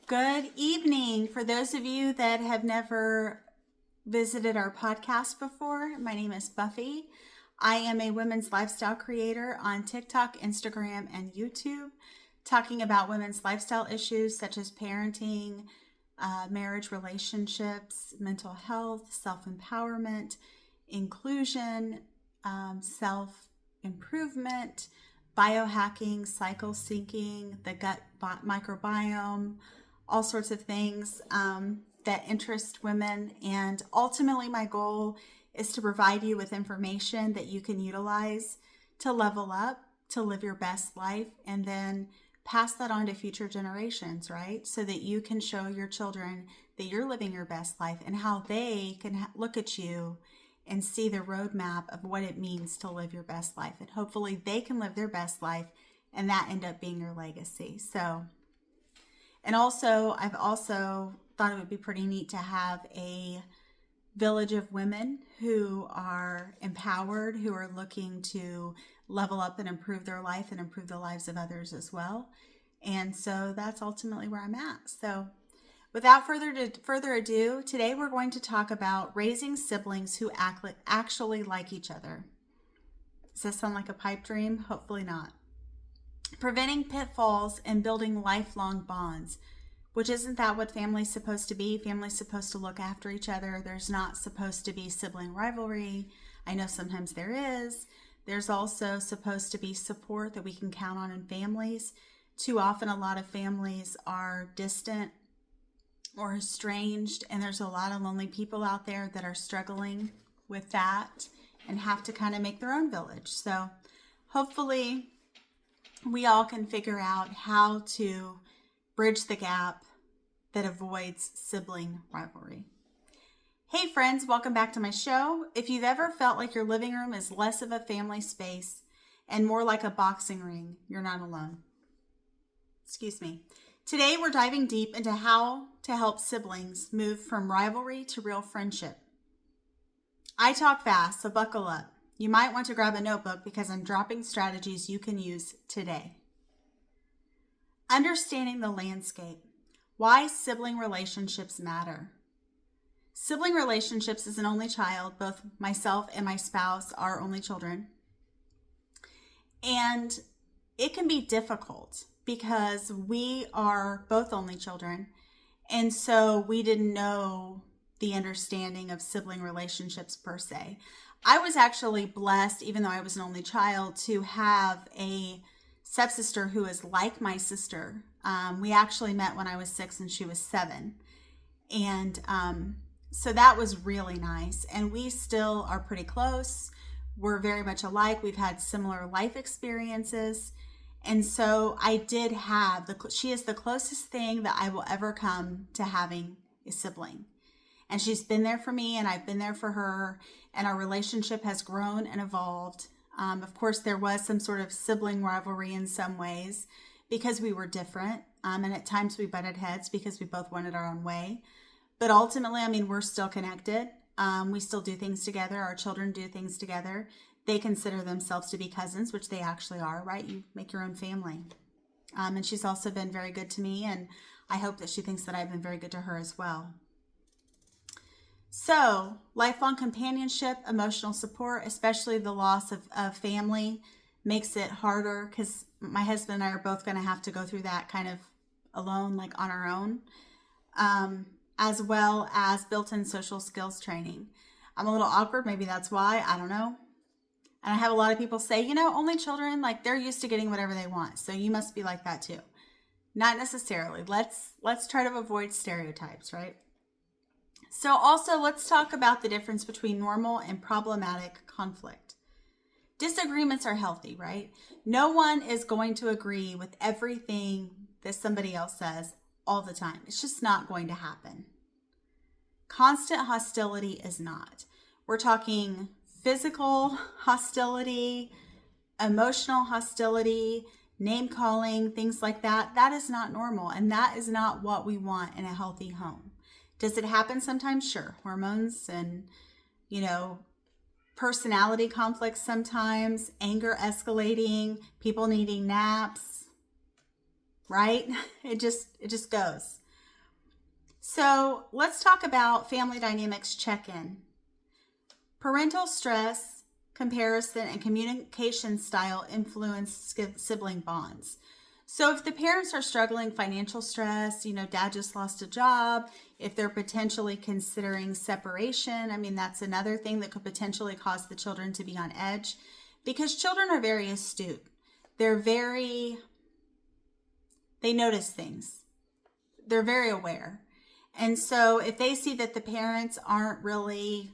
Good evening. For those of you that have never visited our podcast before, my name is Buffy. I am a women's lifestyle creator on TikTok, Instagram, and YouTube, talking about women's lifestyle issues such as parenting, marriage, relationships, mental health, self-empowerment, inclusion, self-improvement, biohacking, cycle syncing, the gut microbiome, all sorts of things that interest women. And ultimately, my goal is to provide you with information that you can utilize to level up, to live your best life, and then pass that on to future generations, right? So that you can show your children that you're living your best life and how they can look at you and see the roadmap of what it means to live your best life. And hopefully they can live their best life and that end up being your legacy. And also, I've also thought it would be pretty neat to have a village of women who are empowered, who are looking to level up and improve their life and improve the lives of others as well. And so that's ultimately where I'm at. So without further ado, today we're going to talk about raising siblings who actually like each other. Does this sound like a pipe dream? Hopefully not. Preventing pitfalls and building lifelong bonds, which isn't that what family's supposed to be? Family's supposed to look after each other. There's not supposed to be sibling rivalry. I know sometimes there is. There's also supposed to be support that we can count on in families. Too often, a lot of families are distant or estranged, and there's a lot of lonely people out there that are struggling with that and have to kind of make their own village. So hopefully we all can figure out how to bridge the gap that avoids sibling rivalry. Hey friends, welcome back to my show. If you've ever felt like your living room is less of a family space and more like a boxing ring, you're not alone. Excuse me. Today we're diving deep into how to help siblings move from rivalry to real friendship. I talk fast, so buckle up. You might want to grab a notebook because I'm dropping strategies you can use today. Understanding the landscape. Why sibling relationships matter. Sibling relationships as an only child, both myself and my spouse are only children. And it can be difficult because we are both only children. And so we didn't know the understanding of sibling relationships per se. I was actually blessed, even though I was an only child, to have a stepsister who is like my sister. We actually met when I was 6 and she was 7. And so that was really nice. And we still are pretty close. We're very much alike. We've had similar life experiences. And so I did have, she is the closest thing that I will ever come to having a sibling. And she's been there for me and I've been there for her. And our relationship has grown and evolved. Of course, there was some sort of sibling rivalry in some ways because we were different. And at times we butted heads because we both wanted our own way. But ultimately, I mean, we're still connected. We still do things together. Our children do things together. They consider themselves to be cousins, which they actually are, right? You make your own family. And she's also been very good to me. And I hope that she thinks that I've been very good to her as well. So, lifelong companionship, emotional support, especially the loss of family, makes it harder because my husband and I are both going to have to go through that kind of alone, like on our own, as well as built-in social skills training. I'm a little awkward. Maybe that's why. I don't know. And I have a lot of people say, only children, like they're used to getting whatever they want. So you must be like that too. Not necessarily. Let's try to avoid stereotypes, right? So also let's talk about the difference between normal and problematic conflict. Disagreements are healthy, right? No one is going to agree with everything that somebody else says all the time. It's just not going to happen. Constant hostility is not. We're talking physical hostility, emotional hostility, name calling, things like that. That is not normal. And that is not what we want in a healthy home. Does it happen sometimes? Sure. Hormones and, personality conflicts sometimes, anger escalating, people needing naps, right? It just goes. So let's talk about family dynamics check-in. Parental stress, comparison, and communication style influence sibling bonds. So if the parents are struggling financial stress, dad just lost a job, if they're potentially considering separation, that's another thing that could potentially cause the children to be on edge, because children are very astute. They notice things. They're very aware. And so if they see that the parents aren't really,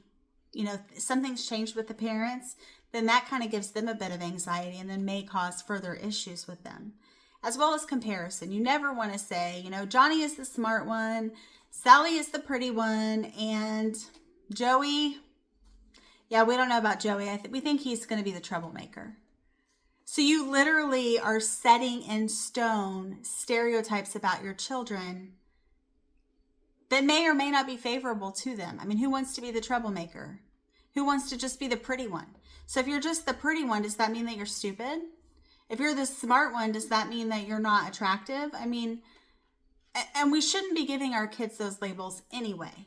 something's changed with the parents, then that kind of gives them a bit of anxiety and then may cause further issues with them. As well as comparison. You never want to say, Johnny is the smart one, Sally is the pretty one, and Joey, we don't know about Joey. We think he's going to be the troublemaker. So you literally are setting in stone stereotypes about your children that may or may not be favorable to them. Who wants to be the troublemaker? Who wants to just be the pretty one? So if you're just the pretty one, does that mean that you're stupid? If you're the smart one, does that mean that you're not attractive? And we shouldn't be giving our kids those labels anyway,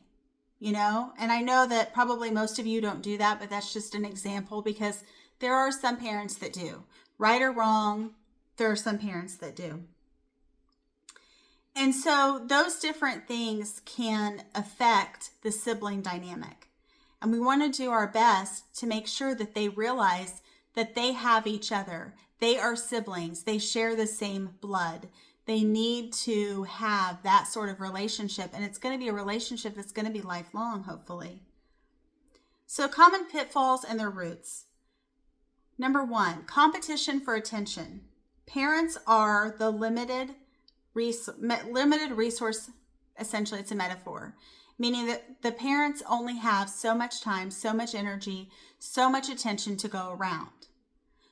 And I know that probably most of you don't do that, but that's just an example because there are some parents that do. Right or wrong, there are some parents that do. And so those different things can affect the sibling dynamic. And we want to do our best to make sure that they realize that they have each other. They are siblings. They share the same blood. They need to have that sort of relationship. And it's going to be a relationship that's going to be lifelong, hopefully. So common pitfalls and their roots. Number 1, competition for attention. Parents are the limited resource. Essentially, it's a metaphor, meaning that the parents only have so much time, so much energy, so much attention to go around.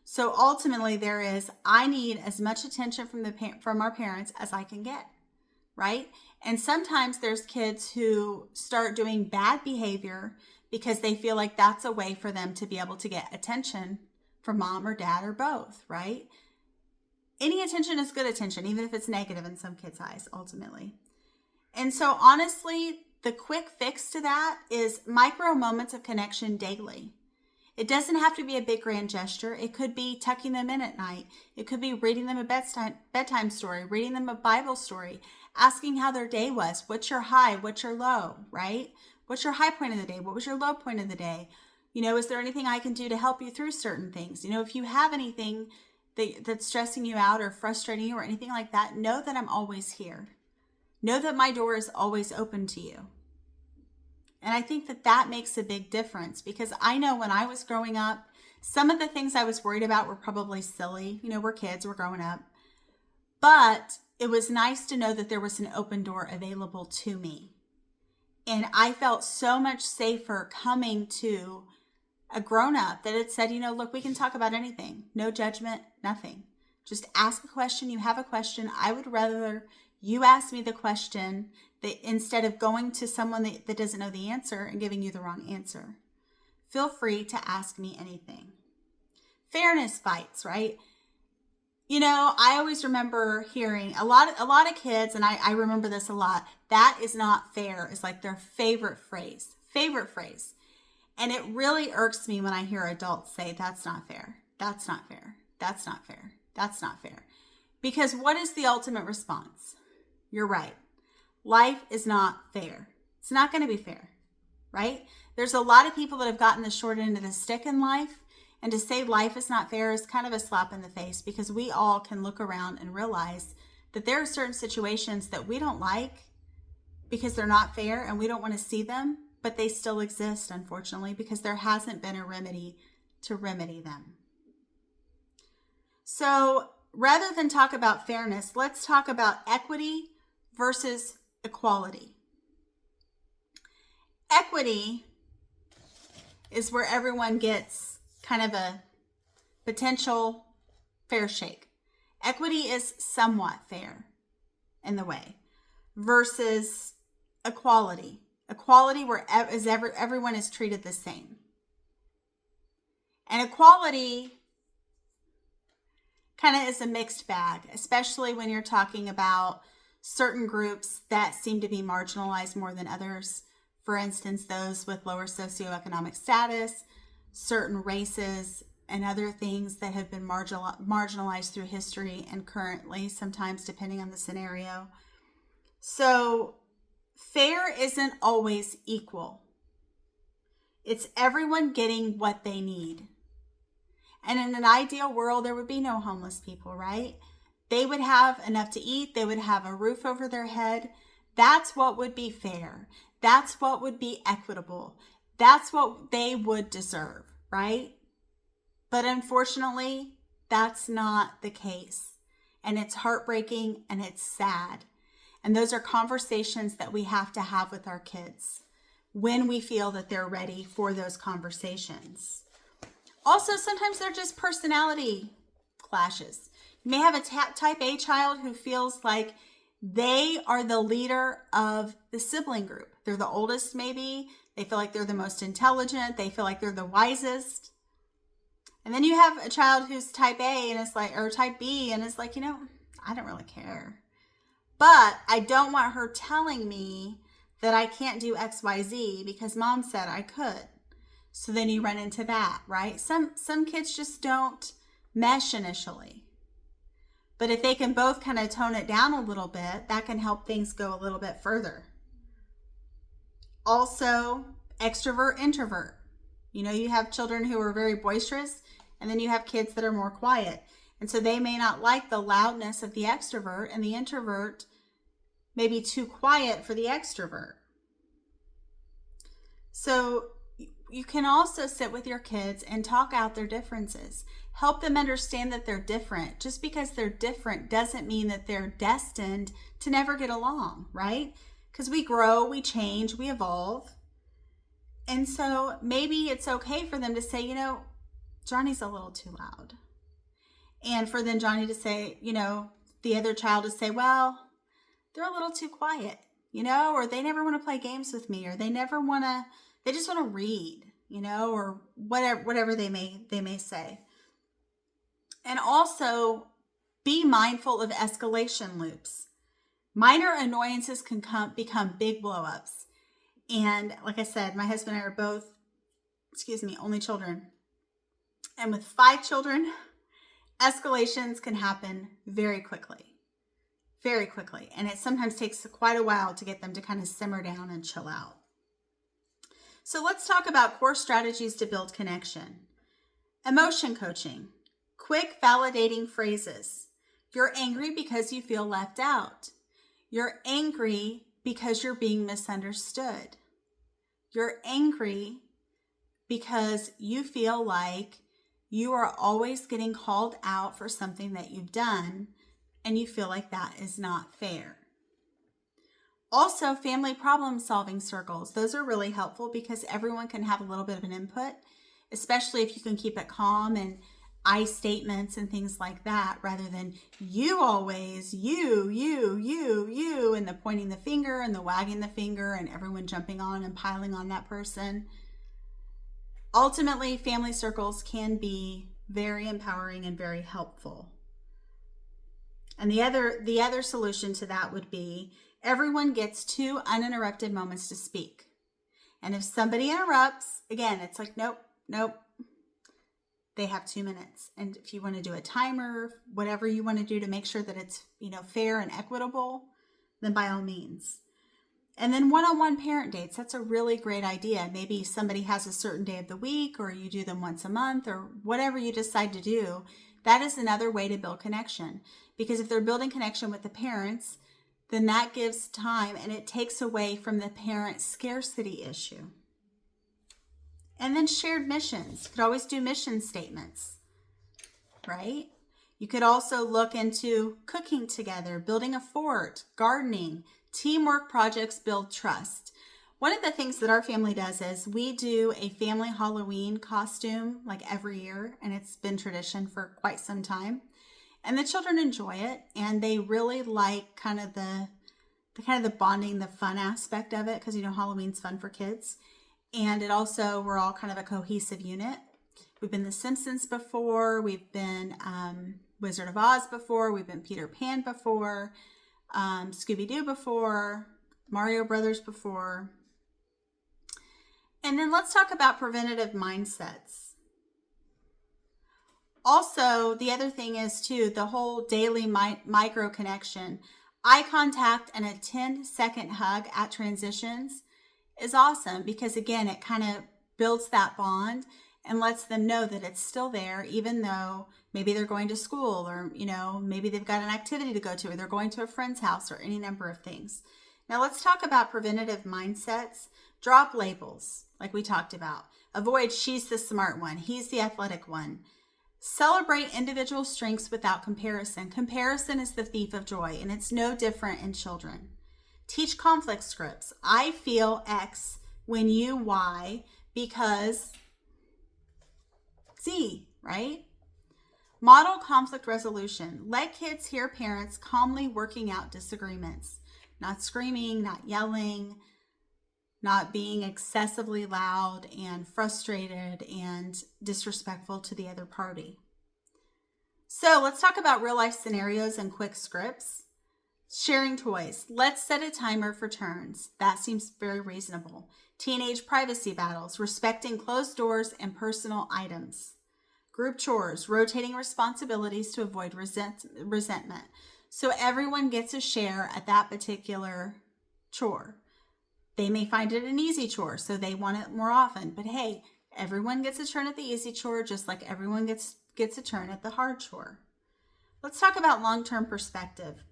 So ultimately there is, I need as much attention from our parents as I can get, right? And sometimes there's kids who start doing bad behavior because they feel like that's a way for them to be able to get attention from mom or dad or both, right? Any attention is good attention, even if it's negative in some kids' eyes, ultimately. And so honestly, the quick fix to that is micro moments of connection daily. It doesn't have to be a big grand gesture. It could be tucking them in at night. It could be reading them a bedtime story, reading them a Bible story, asking how their day was. What's your high? What's your low, right? What's your high point of the day? What was your low point of the day? Is there anything I can do to help you through certain things? If you have anything that's stressing you out or frustrating you or anything like that, know that I'm always here. Know that my door is always open to you. And I think that makes a big difference because I know when I was growing up, some of the things I was worried about were probably silly. We're kids, we're growing up. But it was nice to know that there was an open door available to me. And I felt so much safer coming to a grown-up that had said, look, we can talk about anything. No judgment, nothing. Just ask a question. You have a question. I would rather you ask me the question instead of going to someone that doesn't know the answer and giving you the wrong answer. Feel free to ask me anything. Fairness fights, right? I always remember hearing a lot of kids, and I remember this a lot, that is not fair is like their favorite phrase. And it really irks me when I hear adults say, that's not fair. That's not fair. That's not fair. That's not fair. Because what is the ultimate response? You're right. Life is not fair. It's not going to be fair, right? There's a lot of people that have gotten the short end of the stick in life. And to say life is not fair is kind of a slap in the face because we all can look around and realize that there are certain situations that we don't like because they're not fair and we don't want to see them, but they still exist, unfortunately, because there hasn't been a remedy to remedy them. So rather than talk about fairness, let's talk about equity versus equality. Equity is where everyone gets kind of a potential fair shake. Equity is somewhat fair in the way versus equality. Equality where everyone is treated the same. And equality kind of is a mixed bag, especially when you're talking about certain groups that seem to be marginalized more than others. For instance, those with lower socioeconomic status, certain races, and other things that have been marginalized through history and currently, sometimes depending on the scenario. So fair isn't always equal. It's everyone getting what they need. And in an ideal world, there would be no homeless people, right? They would have enough to eat. They would have a roof over their head. That's what would be fair. That's what would be equitable. That's what they would deserve, right? But unfortunately, that's not the case. And it's heartbreaking and it's sad. And those are conversations that we have to have with our kids when we feel that they're ready for those conversations. Also, sometimes they're just personality clashes. You may have a type A child who feels like they are the leader of the sibling group. They're the oldest, maybe. They feel like they're the most intelligent. They feel like they're the wisest. And then you have a child who's type A and it's like, or type B, and it's like, I don't really care. But I don't want her telling me that I can't do X, Y, Z because mom said I could. So then you run into that, right? Some kids just don't mesh initially. But if they can both kind of tone it down a little bit, that can help things go a little bit further. Also, extrovert, introvert. You have children who are very boisterous, and then you have kids that are more quiet. And so they may not like the loudness of the extrovert, and the introvert may be too quiet for the extrovert. So you can also sit with your kids and talk out their differences. Help them understand that they're different. Just because they're different doesn't mean that they're destined to never get along, right? Because we grow, we change, we evolve. And so maybe it's okay for them to say, Johnny's a little too loud. And for then Johnny to say, the other child to say, well, they're a little too quiet, or they never want to play games with me, or they just want to read, or whatever they may say. And also be mindful of escalation loops. Minor annoyances can become big blow-ups. And like I said, my husband and I are both, only children. And with 5 children, escalations can happen very quickly. Very quickly. And it sometimes takes quite a while to get them to kind of simmer down and chill out. So let's talk about core strategies to build connection. Emotion coaching. Quick validating phrases. You're angry because you feel left out. You're angry because you're being misunderstood. You're angry because you feel like you are always getting called out for something that you've done, and you feel like that is not fair. Also, family problem solving circles. Those are really helpful because everyone can have a little bit of an input, especially if you can keep it calm and I statements and things like that, rather than you always, you, and the pointing the finger and the wagging the finger and everyone jumping on and piling on that person. Ultimately, family circles can be very empowering and very helpful. And the other solution to that would be everyone gets 2 uninterrupted moments to speak. And if somebody interrupts, again, it's like, nope. They have 2 minutes. And if you want to do a timer, whatever you want to do to make sure that it's, fair and equitable, then by all means. And then one-on-one parent dates. That's a really great idea. Maybe somebody has a certain day of the week, or you do them once a month, or whatever you decide to do. That is another way to build connection. Because if they're building connection with the parents, then that gives time and it takes away from the parent scarcity issue. And then shared missions. You could always do mission statements, right? You could also look into cooking together, building a fort, gardening. Teamwork projects build trust. One of the things that our family does is we do a family Halloween costume like every year, and it's been tradition for quite some time. And the children enjoy it, and they really like kind of the bonding, the fun aspect of it, because Halloween's fun for kids. And it also, we're all kind of a cohesive unit. We've been The Simpsons before. We've been Wizard of Oz before. We've been Peter Pan before. Scooby-Doo before, Mario Brothers before. And then let's talk about preventative mindsets. Also, the other thing is too, the whole daily micro connection. Eye contact and a 10-second hug at transitions is awesome because, again, it kind of builds that bond and lets them know that it's still there, even though maybe they're going to school or, maybe they've got an activity to go to or they're going to a friend's house or any number of things. Now let's talk about preventative mindsets. Drop labels, like we talked about. Avoid she's the smart one, he's the athletic one. Celebrate individual strengths without comparison. Comparison is the thief of joy, and it's no different in children. Teach conflict scripts. I feel X when you Y because Z, right? Model conflict resolution. Let kids hear parents calmly working out disagreements. Not screaming, not yelling, not being excessively loud and frustrated and disrespectful to the other party. So let's talk about real life scenarios and quick scripts. Sharing toys. Let's set a timer for turns. That seems very reasonable. Teenage privacy battles. Respecting closed doors and personal items. Group chores. Rotating responsibilities to avoid resentment. So everyone gets a share at that particular chore. They may find it an easy chore, so they want it more often. But hey, everyone gets a turn at the easy chore, just like everyone gets a turn at the hard chore. Let's talk about long-term perspective.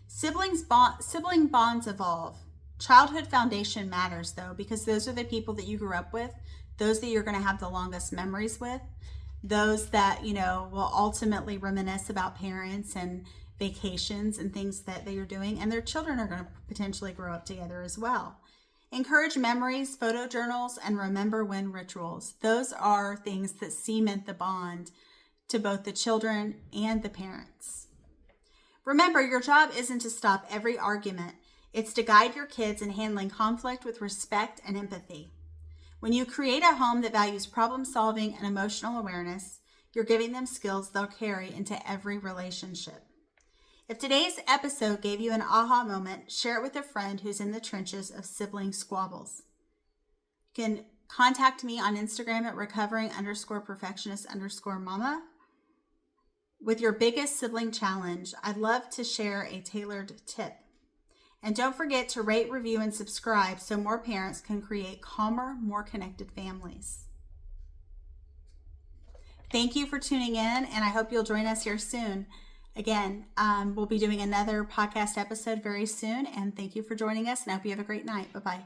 Sibling bonds evolve. Childhood foundation matters, though, because those are the people that you grew up with, those that you're going to have the longest memories with, those that, will ultimately reminisce about parents and vacations and things that you're doing, and their children are going to potentially grow up together as well. Encourage memories, photo journals, and remember when rituals. Those are things that cement the bond to both the children and the parents. Remember, your job isn't to stop every argument. It's to guide your kids in handling conflict with respect and empathy. When you create a home that values problem solving and emotional awareness, you're giving them skills they'll carry into every relationship. If today's episode gave you an aha moment, share it with a friend who's in the trenches of sibling squabbles. You can contact me on Instagram at recovering_perfectionist_mama. With your biggest sibling challenge, I'd love to share a tailored tip. And don't forget to rate, review, and subscribe so more parents can create calmer, more connected families. Thank you for tuning in, and I hope you'll join us here soon. Again, we'll be doing another podcast episode very soon, and thank you for joining us, and I hope you have a great night. Bye-bye.